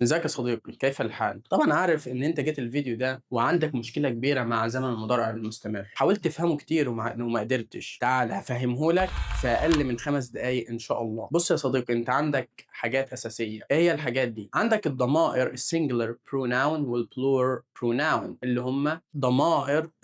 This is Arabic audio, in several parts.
ازيك يا صديقي؟ كيف الحال؟ طبعا عارف ان انت جيت الفيديو ده وعندك مشكلة كبيرة مع زمن المضارع المستمر. حاولت تفهمه كتير وما قدرتش. تعال هفهمه لك في اقل من 5 دقايق ان شاء الله. بص يا صديقي، انت عندك حاجات اساسية. ايه هي الحاجات دي؟ عندك الضمائر السنجلر بروناون والبلور بروناون، اللي هم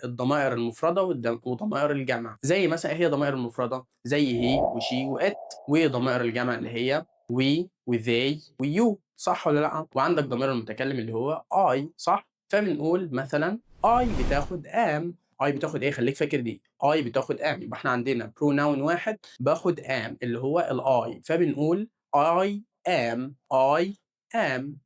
الضمائر المفردة وضمائر الجمع. زي مثلا ايه هي ضمائر المفردة؟ زي هي وشي وات. وضمائر الجمع اللي هي we وthey ويو، صح ولا لا؟ وعندك ضمير المتكلم اللي هو I، صح؟ فبنقول مثلا I بتاخد am. I بتاخد ايه؟ خليك فاكر دي. I بتاخد am، يبقى احنا عندنا pronoun واحد باخد am اللي هو ال I، فبنقول I am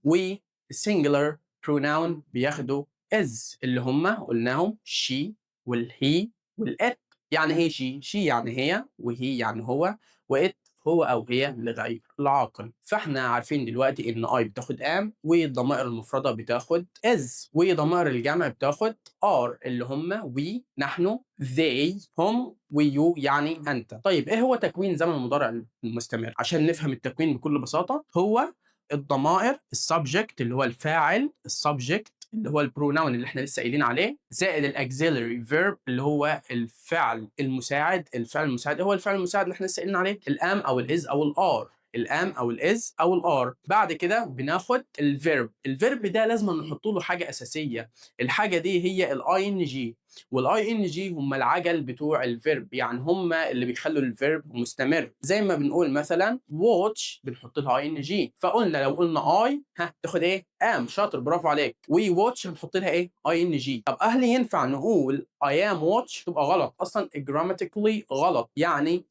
و singular pronoun بياخدوا is اللي هم قلناهم she والhe والit. يعني ايه she؟ she يعني هي، وهي يعني هو، وit هو او هي لغير العاقل. فاحنا عارفين دلوقتي ان I بتاخد am، والضمائر المفردة بتاخد is، وضمائر الجمع بتاخد are اللي هم we نحن، they هم، ويو يعني انت. طيب ايه هو تكوين زمن المضارع المستمر؟ عشان نفهم التكوين بكل بساطة، هو الضمائر السبجكت اللي هو الفاعل، السبجكت اللي هو البروناون اللي احنا لسه قايلين عليه، زائد الاكسيلري فيرب اللي هو الفعل المساعد. الفعل المساعد إيه هو الفعل المساعد اللي احنا لسه قايلين عليه؟ الام او الاز او الار. الام او الاز او الار. بعد كده بناخد الفيرب ده لازم نحط له حاجه اساسيه. الحاجه دي هي الاي ان جي، والاي ان جي هم العجل بتوع الفيرب، يعني هم اللي بيخلوا الفيرب مستمر. زي ما بنقول مثلا واتش بنحط لها اي ان جي، فقلنا لو قلنا اي تاخد ايه؟ ام. شاطر، برافو عليك. وي واتش هنحط لها ايه؟ اي ان جي. طب هل ينفع نقول I am watch؟ تبقى غلط اصلا، grammatically غلط، يعني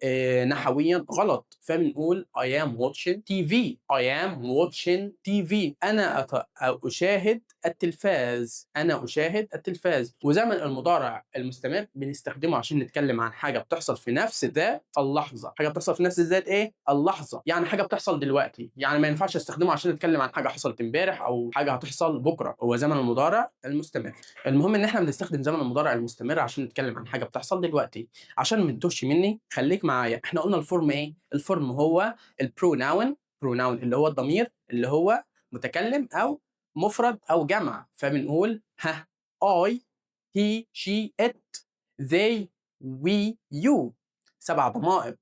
نحويا غلط. فبنقول I am watching TV. I am watching TV. انا اشاهد التلفاز. انا اشاهد التلفاز. وزمن المضارع المستمر بنستخدمه عشان نتكلم عن حاجه بتحصل في نفس ذات اللحظه. حاجه بتحصل في نفس ذات ايه؟ اللحظه، يعني حاجه بتحصل دلوقتي. يعني ما ينفعش استخدمه عشان نتكلم عن حاجه حصلت امبارح او حاجه هتحصل بكره. هو زمن المضارع المستمر. المهم ان احنا بنستخدم زمن المضارع المستمر عشان نتكلم عن حاجه بتحصل دلوقتي. عشان ما تتوهش مني خليك معايا. احنا قلنا الفورم ايه؟ الفورم هو البروناون. بروناون اللي هو الضمير اللي هو متكلم او مفرد او جمع. فبنقول I he she it they we you. 7 ضمائر.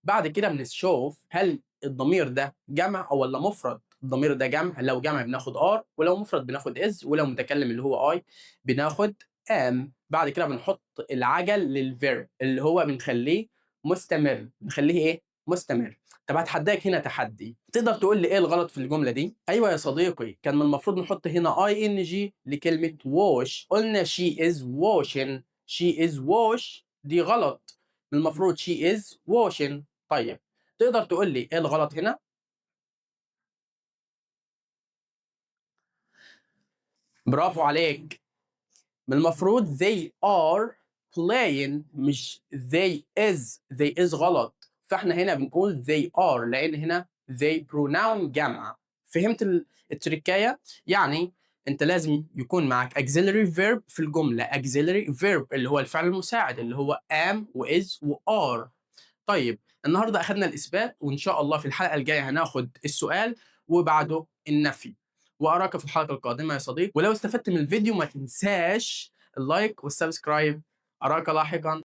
بعد كده بنشوف هل الضمير ده جمع او ولا مفرد. الضمير ده جمع، لو جمع بناخد ار، ولو مفرد بناخد از، ولو متكلم اللي هو اي بناخد ام. بعد كده بنحط العجل للفيرب اللي هو بنخليه مستمر. بنخليه ايه؟ مستمر. طب هتحداك هنا تحدي، تقدر تقول لي ايه الغلط في الجمله دي؟ ايوه يا صديقي، كان من المفروض نحط هنا اي ان جي لكلمه wash. قلنا she is washing. she is wash دي غلط، المفروض she is washing. طيب تقدر تقول لي ايه الغلط هنا؟ برافو عليك. من المفروض they are playing، مش they is غلط. فاحنا هنا بنقول they are لان هنا they pronoun جمع. فهمت التركايه؟ يعني انت لازم يكون معك auxiliary verb في الجمله. auxiliary verb اللي هو الفعل المساعد اللي هو am و is و are. طيب النهارده اخذنا الاثبات، وان شاء الله في الحلقه الجايه هناخد السؤال وبعده النفي. واراك في الحلقه القادمه يا صديقي. ولو استفدت من الفيديو ما تنساش اللايك والسبسكرايب. اراك لاحقا.